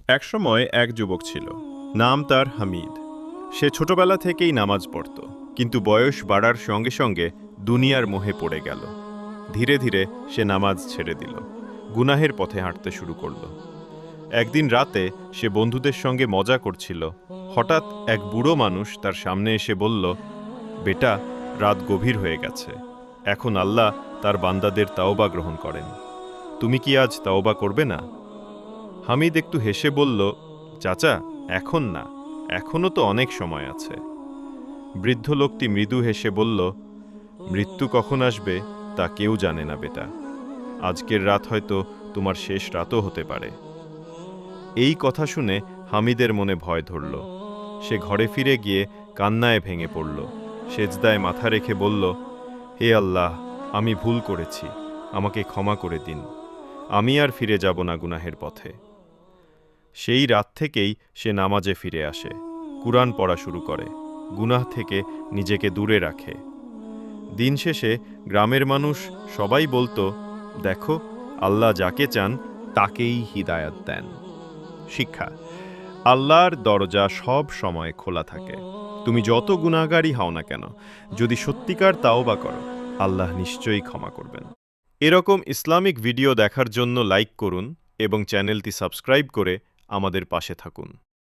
একসময় এক যুবক ছিল, নাম তার হামিদ। সে ছোটবেলা থেকেই নামাজ পড়ত, কিন্তু বয়স বাড়ার সঙ্গে সঙ্গে দুনিয়ার মোহে পড়ে গেল। ধীরে ধীরে সে নামাজ ছেড়ে দিল, গুনাহের পথে হাঁটতে শুরু করল। একদিন রাতে সে বন্ধুদের সঙ্গে মজা করছিল। হঠাৎ এক বুড়ো মানুষ তার সামনে এসে বলল, বেটা, রাত গভীর হয়ে গেছে, এখন আল্লাহ তার বান্দাদের তাওবা গ্রহণ করেন। তুমি কি আজ তাওবা করবে না? হামিদ একটু হেসে বলল, চাচা, এখন না, এখনো তো অনেক সময় আছে। বৃদ্ধ লোকটি মৃদু হেসে বলল, মৃত্যু কখন আসবে তা কেউ জানে না বেটা। আজকের রাত হয়তো তোমার শেষ রাতও হতে পারে। এই কথা শুনে হামিদের মনে ভয় ধরল। সে ঘরে ফিরে গিয়ে কান্নায় ভেঙে পড়ল। সেজদায় মাথা রেখে বলল, হে আল্লাহ, আমি ভুল করেছি, আমাকে ক্ষমা করে দিন। আমি আর ফিরে যাব না গুনাহের পথে। সেই রাত থেকেই সে নামাজে ফিরে আসে, কুরআন পড়া শুরু করে, গুনাহ থেকে নিজেকে দূরে রাখে। দিন শেষে গ্রামের মানুষ সবাই বলতো, দেখো, আল্লাহ যাকে চান তাকেই হিদায়াত দেন। শিক্ষা: আল্লাহর দরজা সব সময় খোলা থাকে। তুমি যত গুনাহগারই হও না কেন, যদি সত্যিকার তাওবা করো, আল্লাহ নিশ্চয়ই ক্ষমা করবেন। এরকম ইসলামিক ভিডিও দেখার জন্য লাইক করুন এবং চ্যানেলটি সাবস্ক্রাইব করে আমাদের পাশে থাকুন।